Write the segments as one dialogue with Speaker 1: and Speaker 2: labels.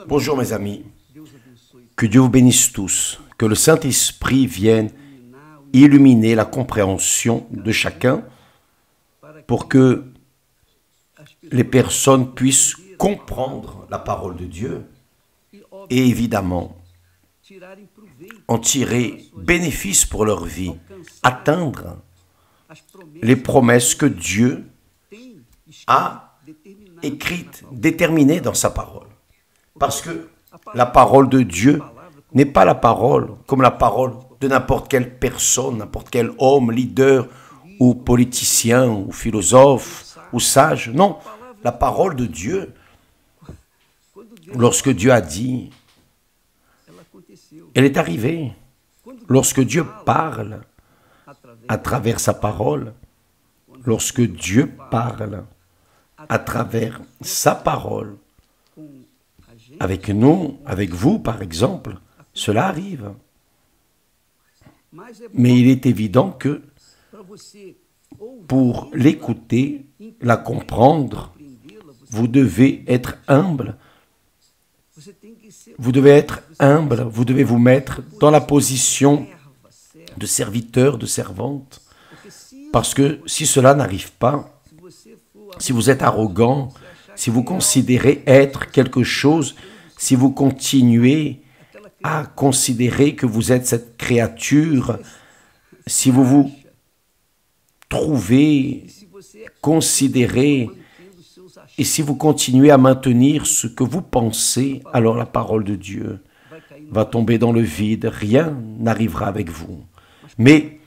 Speaker 1: Bonjour mes amis, que Dieu vous bénisse tous, que le Saint-Esprit vienne illuminer la compréhension de chacun pour que les personnes puissent comprendre la parole de Dieu et évidemment en tirer bénéfice pour leur vie, atteindre les promesses que Dieu a écrites, déterminées dans sa parole. Parce que la parole de Dieu n'est pas la parole comme la parole de n'importe quelle personne, n'importe quel homme, leader ou politicien ou philosophe ou sage. Non, la parole de Dieu, lorsque Dieu a dit, elle est arrivée. Lorsque Dieu parle à travers sa parole, lorsque Dieu parle à travers sa parole, avec nous, avec vous par exemple, cela arrive. Mais il est évident que pour l'écouter, la comprendre, vous devez être humble. Vous devez être humble, vous devez vous mettre dans la position de serviteur, de servante. Parce que si cela n'arrive pas, si vous êtes arrogant, si vous considérez être quelque chose, si vous continuez à considérer que vous êtes cette créature, si vous vous trouvez considéré et si vous continuez à maintenir ce que vous pensez, alors la parole de Dieu va tomber dans le vide, rien n'arrivera avec vous. Mais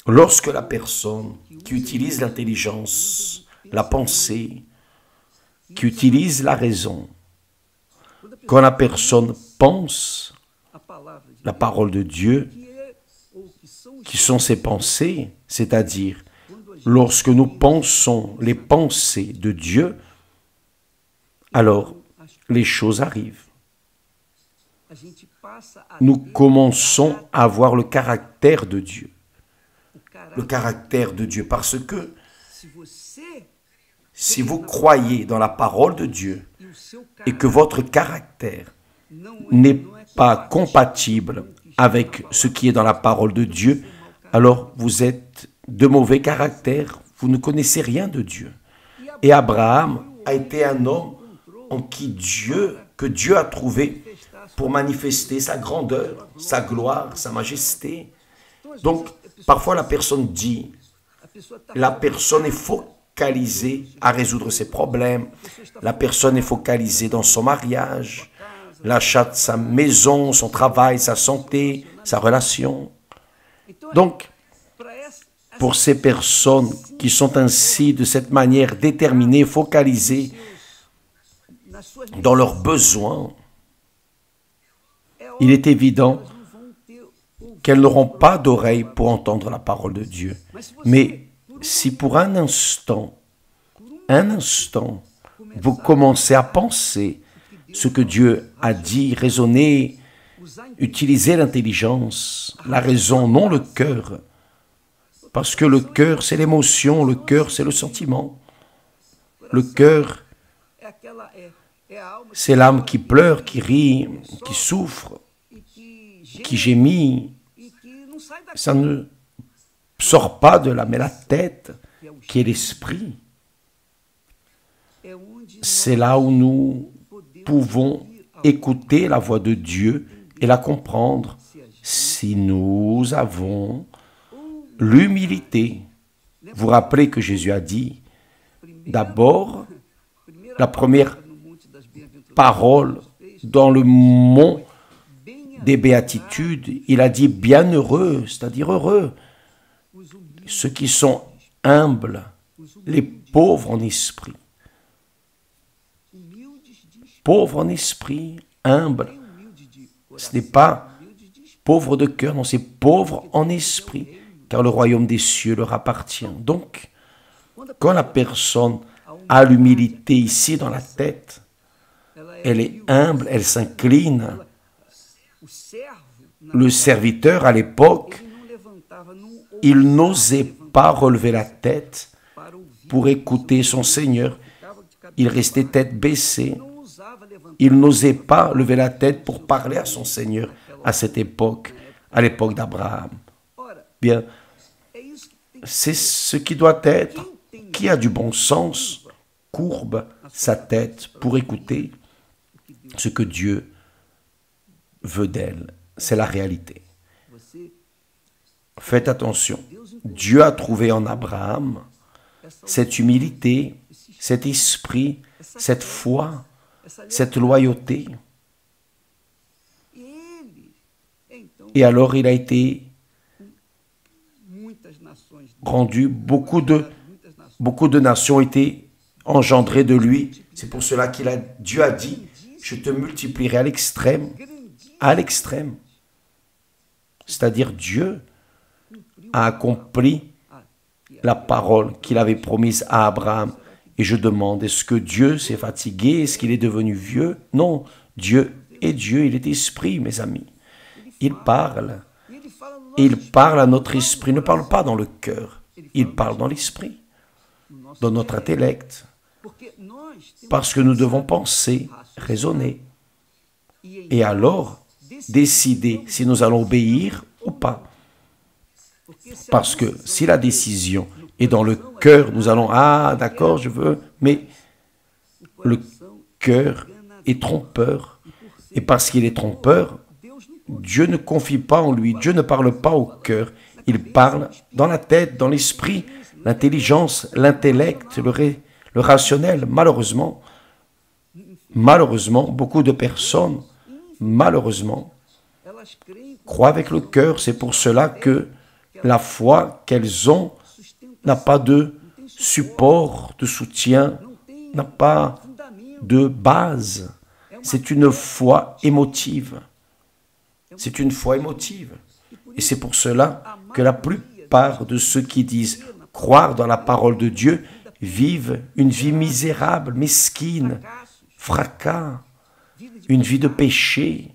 Speaker 1: lorsque la personne qui utilise l'intelligence, la pensée, qui utilise la raison, quand la personne pense la parole de Dieu, qui sont ses pensées, c'est-à-dire lorsque nous pensons les pensées de Dieu, alors les choses arrivent. Nous commençons à voir le caractère de Dieu. Le caractère de Dieu, parce que si vous croyez dans la parole de Dieu et que votre caractère n'est pas compatible avec ce qui est dans la parole de Dieu, alors vous êtes de mauvais caractère, vous ne connaissez rien de Dieu. Et Abraham a été un homme en qui que Dieu a trouvé pour manifester sa grandeur, sa gloire, sa majesté. Donc, parfois la personne dit, la personne est focalisée à résoudre ses problèmes, la personne est focalisée dans son mariage, l'achat de sa maison, son travail, sa santé, sa relation. Donc, pour ces personnes qui sont ainsi, de cette manière déterminées, focalisées dans leurs besoins, il est évident qu'elles n'auront pas d'oreilles pour entendre la parole de Dieu. Mais si pour un instant, vous commencez à penser ce que Dieu a dit, raisonner, utiliser l'intelligence, la raison, non le cœur, parce que le cœur, c'est l'émotion, le cœur, c'est le sentiment. Le cœur, c'est l'âme qui pleure, qui rit, qui souffre, qui gémit. Ça ne sort pas de là, mais la tête, qui est l'esprit, c'est là où nous pouvons écouter la voix de Dieu et la comprendre si nous avons l'humilité. Vous rappelez que Jésus a dit, d'abord, la première parole dans le mont des béatitudes, il a dit bienheureux, c'est-à-dire heureux, ceux qui sont humbles, les pauvres en esprit. Pauvres en esprit, humbles. Ce n'est pas pauvre de cœur, non, c'est pauvre en esprit, car le royaume des cieux leur appartient. Donc, quand la personne a l'humilité ici dans la tête, elle est humble, elle s'incline. Le serviteur à l'époque, il n'osait pas relever la tête pour écouter son Seigneur. Il restait tête baissée. Il n'osait pas lever la tête pour parler à son Seigneur à cette époque, à l'époque d'Abraham. Bien, c'est ce qui doit être. Qui a du bon sens courbe sa tête pour écouter ce que Dieu veut d'elle. C'est la réalité. Faites attention. Dieu a trouvé en Abraham cette humilité, cet esprit, cette foi, cette loyauté. Et alors il a été rendu, beaucoup de nations ont été engendrées de lui. C'est pour cela Dieu a dit, je te multiplierai à l'extrême, à l'extrême. C'est-à-dire Dieu a accompli la parole qu'il avait promise à Abraham. Et je demande, est-ce que Dieu s'est fatigué? Est-ce qu'il est devenu vieux? Non, Dieu est Dieu, il est esprit, mes amis. Il parle. Et il parle à notre esprit. Il ne parle pas dans le cœur. Il parle dans l'esprit, dans notre intellect. Parce que nous devons penser, raisonner. Et alors, décider si nous allons obéir ou pas. Parce que si la décision est dans le cœur, nous allons, ah d'accord, je veux, mais le cœur est trompeur. Et parce qu'il est trompeur, Dieu ne confie pas en lui, Dieu ne parle pas au cœur, il parle dans la tête, dans l'esprit, l'intelligence, l'intellect, le rationnel. Malheureusement, beaucoup de personnes, malheureusement, croient avec le cœur. C'est pour cela que la foi qu'elles ont n'a pas de support, de soutien, n'a pas de base. C'est une foi émotive. C'est une foi émotive. Et c'est pour cela que la plupart de ceux qui disent croire dans la parole de Dieu vivent une vie misérable, mesquine, fracas, une vie de péché.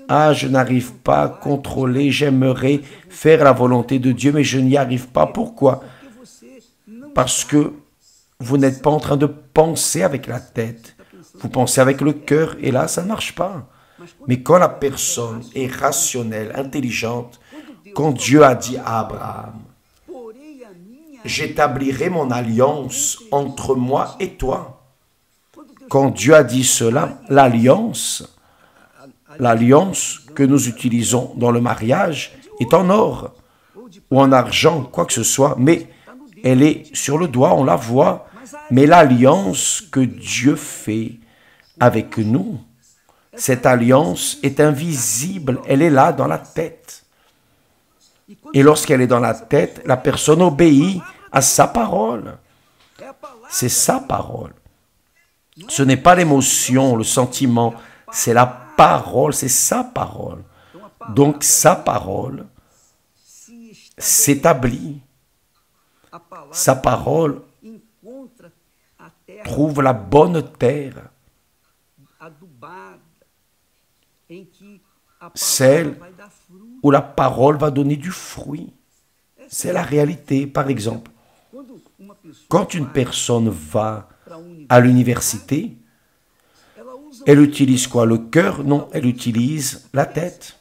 Speaker 1: Ah, je n'arrive pas à contrôler, j'aimerais faire la volonté de Dieu, mais je n'y arrive pas. Pourquoi? Parce que vous n'êtes pas en train de penser avec la tête. Vous pensez avec le cœur, et là, ça ne marche pas. Mais quand la personne est rationnelle, intelligente, quand Dieu a dit à Abraham, « J'établirai mon alliance entre moi et toi », quand Dieu a dit cela, l'alliance que nous utilisons dans le mariage est en or ou en argent, quoi que ce soit, mais elle est sur le doigt, on la voit, mais l'alliance que Dieu fait avec nous, cette alliance est invisible, elle est là dans la tête. Et lorsqu'elle est dans la tête, la personne obéit à sa parole. C'est sa parole. Ce n'est pas l'émotion, le sentiment, c'est la parole, c'est sa parole. Donc sa parole s'établit. Sa parole trouve la bonne terre, celle où la parole va donner du fruit. C'est la réalité. Par exemple, quand une personne va à l'université, elle utilise quoi? Le cœur? Non, elle utilise la tête.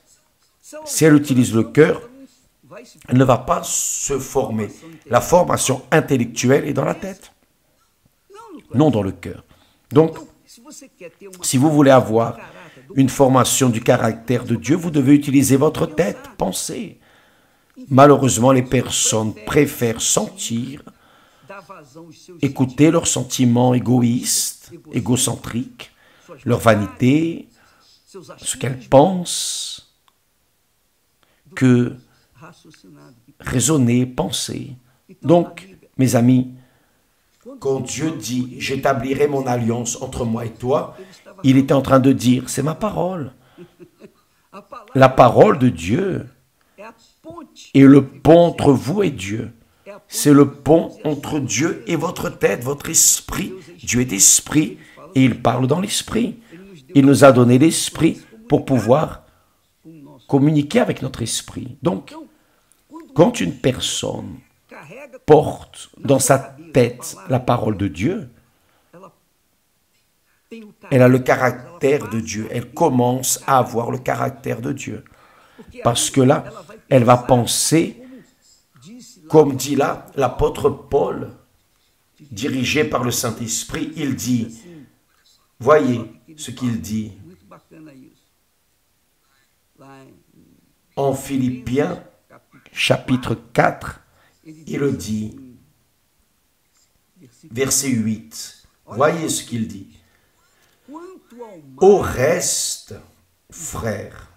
Speaker 1: Si elle utilise le cœur, elle ne va pas se former. La formation intellectuelle est dans la tête, non dans le cœur. Donc, si vous voulez avoir une formation du caractère de Dieu, vous devez utiliser votre tête, penser. Malheureusement, les personnes préfèrent sentir, écouter leurs sentiments égoïstes, égocentriques, leur vanité, ce qu'elles pensent, que raisonner, penser. Donc, mes amis, quand Dieu dit « J'établirai mon alliance entre moi et toi », il était en train de dire « C'est ma parole ». La parole de Dieu est le pont entre vous et Dieu. C'est le pont entre Dieu et votre tête, votre esprit. Dieu est esprit et il parle dans l'esprit. Il nous a donné l'esprit pour pouvoir communiquer avec notre esprit. Donc, quand une personne porte dans sa tête la parole de Dieu, Elle a le caractère de Dieu. Elle commence à avoir le caractère de Dieu. Parce que là, elle va penser, comme dit là l'apôtre Paul, dirigé par le Saint-Esprit, il dit, voyez ce qu'il dit en Philippiens chapitre 4, il le dit, verset 8, voyez ce qu'il dit. Au reste, frères,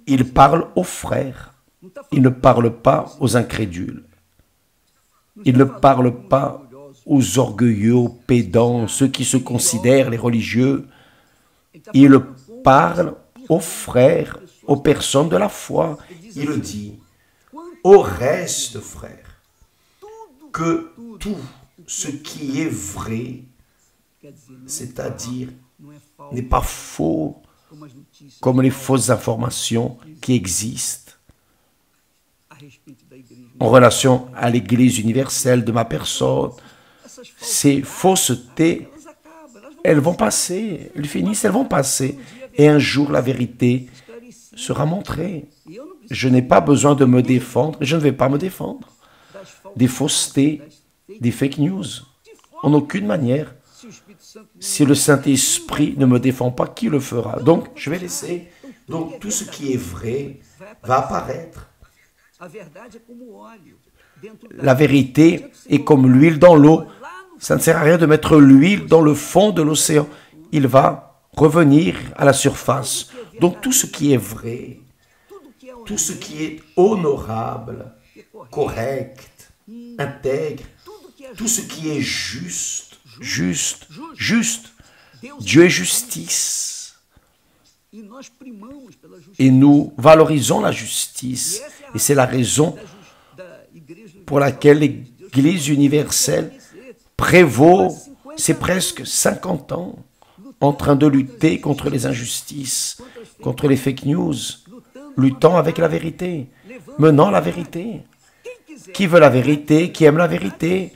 Speaker 1: il parle aux frères, il ne parle pas aux incrédules, il ne parle pas aux orgueilleux, aux pédants, ceux qui se considèrent les religieux. Il parle aux frères, aux personnes de la foi. Il dit, au reste, frères, que tout ce qui est vrai, c'est-à-dire n'est pas faux, comme les fausses informations qui existent en relation à l'Église universelle de ma personne. Ces faussetés, elles vont passer, elles finissent, elles vont passer. Et un jour, la vérité sera montrée. Je n'ai pas besoin de me défendre, et je ne vais pas me défendre des faussetés, des fake news. En aucune manière. Si le Saint-Esprit ne me défend pas, qui le fera? Donc, je vais laisser. Donc, tout ce qui est vrai va apparaître. La vérité est comme l'huile dans l'eau. Ça ne sert à rien de mettre l'huile dans le fond de l'océan. Il va revenir à la surface. Donc, tout ce qui est vrai, tout ce qui est honorable, correct, intègre, tout ce qui est juste, Dieu est justice. Et nous valorisons la justice. Et c'est la raison pour laquelle l'Église universelle prévaut, c'est presque 50 ans, en train de lutter contre les injustices, contre les fake news, luttant avec la vérité, menant la vérité. Qui veut la vérité, qui aime la vérité,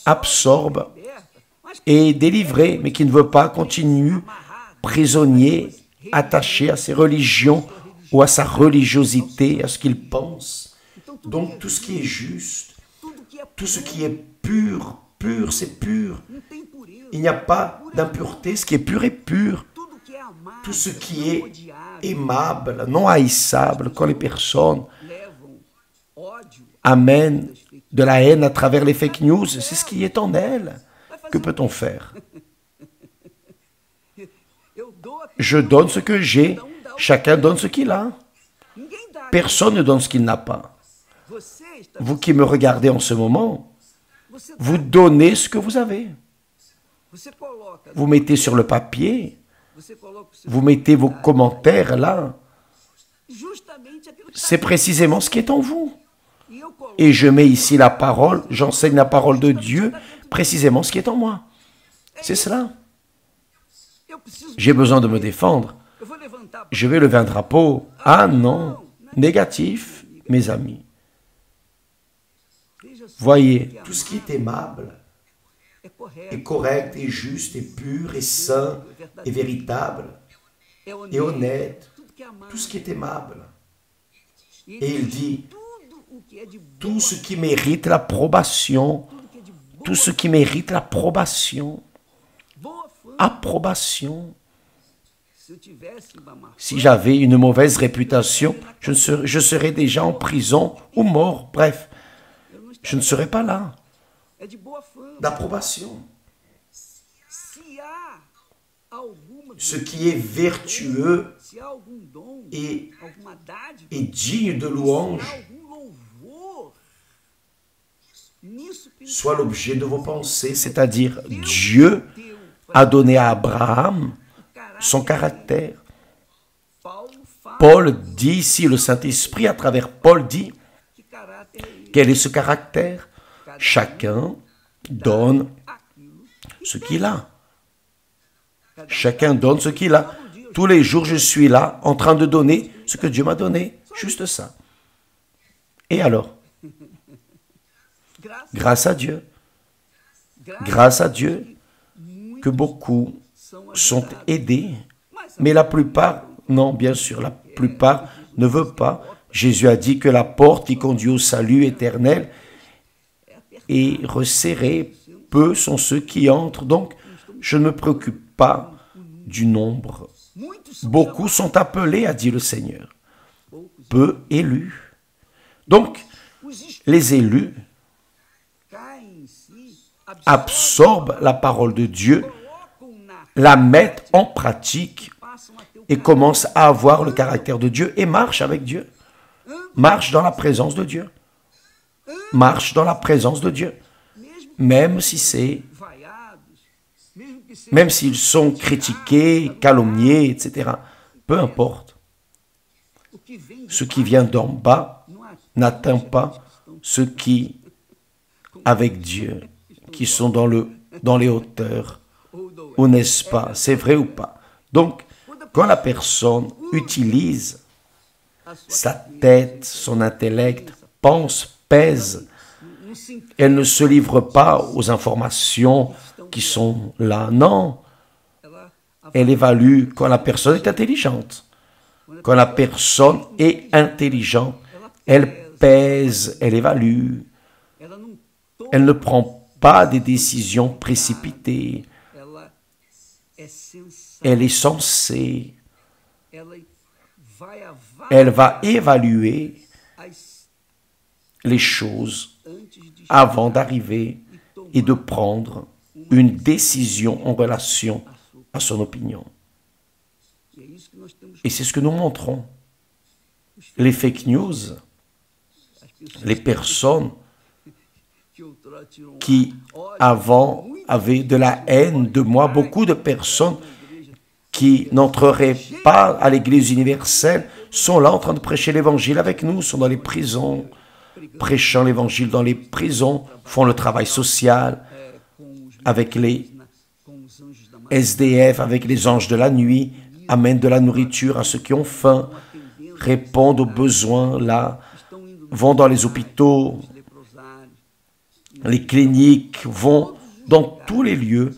Speaker 1: absorbe et est délivré, mais qui ne veut pas continue prisonnier, attaché à ses religions ou à sa religiosité, à ce qu'il pense. Donc tout ce qui est juste, tout ce qui est pur, c'est pur. Il n'y a pas d'impureté, ce qui est pur est pur. Tout ce qui est aimable, non haïssable, quand les personnes amènent de la haine à travers les fake news, c'est ce qui est en elles. Que peut-on faire? Je donne ce que j'ai, chacun donne ce qu'il a. Personne ne donne ce qu'il n'a pas. Vous qui me regardez en ce moment, vous donnez ce que vous avez. Vous mettez sur le papier, vous mettez vos commentaires là. C'est précisément ce qui est en vous. Et je mets ici la parole, j'enseigne la parole de Dieu, précisément ce qui est en moi. C'est cela. J'ai besoin de me défendre. Je vais lever un drapeau. Ah non, négatif, mes amis. Voyez, tout ce qui est aimable, est correct, est juste, est pur, est saint, est véritable, est honnête, tout ce qui est aimable. Et il dit, tout ce qui mérite l'approbation, tout ce qui mérite l'approbation, approbation. Si j'avais une mauvaise réputation, je serais déjà en prison ou mort, bref, je ne serais pas là. D'approbation. Ce qui est vertueux et digne de louange soit l'objet de vos pensées, c'est-à-dire Dieu a donné à Abraham son caractère. Paul dit ici, le Saint-Esprit à travers Paul dit, quel est ce caractère? Chacun donne ce qu'il a. Chacun donne ce qu'il a. Tous les jours, je suis là en train de donner ce que Dieu m'a donné. Juste ça. Et alors? Grâce à Dieu. Grâce à Dieu que beaucoup sont aidés, mais la plupart, non, bien sûr, la plupart ne veulent pas. Jésus a dit que la porte qui conduit au salut éternel est resserrée. Peu sont ceux qui entrent, donc je ne me préoccupe pas du nombre. Beaucoup sont appelés, a dit le Seigneur. Peu élus. Donc, les élus absorbent la parole de Dieu, la mettent en pratique et commencent à avoir le caractère de Dieu et marchent avec Dieu. Marchent dans la présence de Dieu. Marchent dans la présence de Dieu. Même si même s'ils sont critiqués, calomniés, etc. Peu importe. Ce qui vient d'en bas n'atteint pas ceux qui, avec Dieu, qui sont dans les hauteurs. Ou n'est-ce pas? C'est vrai ou pas? Donc, quand la personne utilise sa tête, son intellect, pense, pèse, elle ne se livre pas aux informations qui sont là. Non, elle évalue quand la personne est intelligente. Quand la personne est intelligente, elle pèse, elle évalue. Elle ne prend pas des décisions précipitées. Elle est sensée. Elle va évaluer les choses avant d'arriver et de prendre une décision en relation à son opinion. Et c'est ce que nous montrons. Les fake news, les personnes qui avant avaient de la haine de moi, beaucoup de personnes qui n'entreraient pas à l'Église universelle sont là en train de prêcher l'Évangile avec nous, sont dans les prisons, prêchant l'Évangile dans les prisons, font le travail social avec les SDF, avec les anges de la nuit, amènent de la nourriture à ceux qui ont faim, répondent aux besoins là, vont dans les hôpitaux, les cliniques, vont dans tous les lieux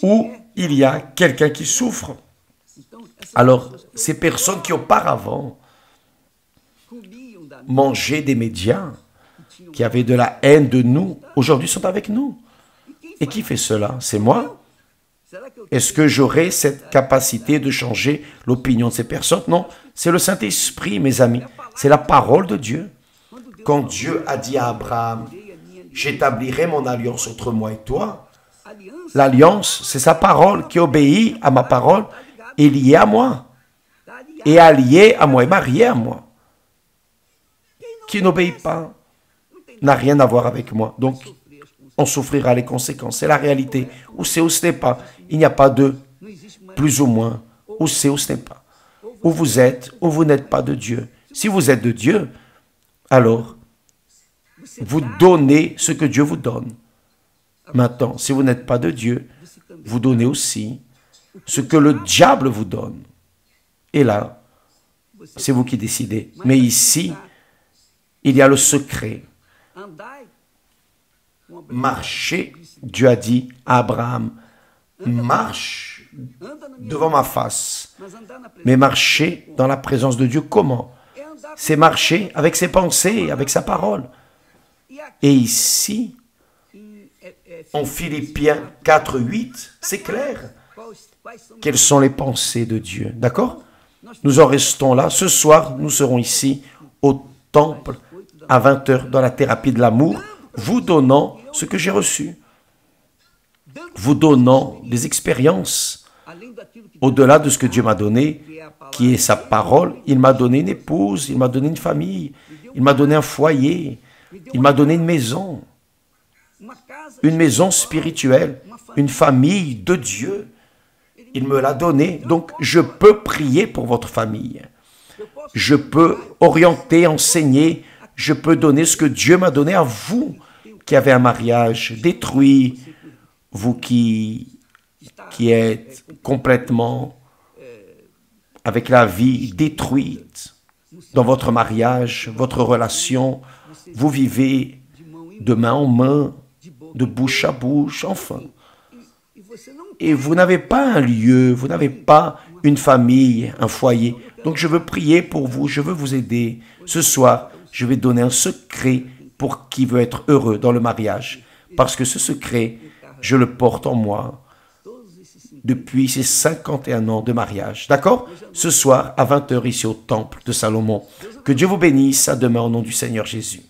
Speaker 1: où il y a quelqu'un qui souffre. Alors, ces personnes qui auparavant mangeaient des médias, qui avaient de la haine de nous, aujourd'hui sont avec nous. Et qui fait cela? C'est moi? Est-ce que j'aurai cette capacité de changer l'opinion de ces personnes? Non, c'est le Saint-Esprit, mes amis. C'est la parole de Dieu. Quand Dieu a dit à Abraham, « J'établirai mon alliance entre moi et toi », l'alliance, c'est sa parole qui obéit à ma parole, est liée à moi, est alliée à moi, est mariée à moi. Qui n'obéit pas n'a rien à voir avec moi. Donc, on souffrira les conséquences. C'est la réalité. Ou c'est ou ce n'est pas. Il n'y a pas de plus ou moins. Ou c'est ou ce n'est pas. Ou vous êtes, ou vous n'êtes pas de Dieu. Si vous êtes de Dieu, alors, vous donnez ce que Dieu vous donne. Maintenant, si vous n'êtes pas de Dieu, vous donnez aussi ce que le diable vous donne. Et là, c'est vous qui décidez. Mais ici, il y a le secret. Marchez, Dieu a dit à Abraham, marche devant ma face. Mais marcher dans la présence de Dieu, comment? C'est marcher avec ses pensées, avec sa parole. Et ici, en Philippiens 4, 8, c'est clair. Quelles sont les pensées de Dieu? D'accord? Nous en restons là. Ce soir, nous serons ici au temple à 20 h dans la thérapie de l'amour, vous donnant ce que j'ai reçu, vous donnant des expériences au-delà de ce que Dieu m'a donné, qui est sa parole. Il m'a donné une épouse, il m'a donné une famille, il m'a donné un foyer, il m'a donné une maison spirituelle, une famille de Dieu. Il me l'a donné, donc je peux prier pour votre famille. Je peux orienter, enseigner, je peux donner ce que Dieu m'a donné à vous qui avez un mariage détruit, vous qui êtes complètement avec la vie détruite dans votre mariage, votre relation, vous vivez de main en main, de bouche à bouche, enfin. et vous n'avez pas un lieu, vous n'avez pas une famille, un foyer. Donc je veux prier pour vous, je veux vous aider. Ce soir, je vais donner un secret pour qui veut être heureux dans le mariage. Parce que ce secret, je le porte en moi depuis ces 51 ans de mariage. D'accord? Ce soir, à 20 h ici au temple de Salomon. Que Dieu vous bénisse. À demain au nom du Seigneur Jésus.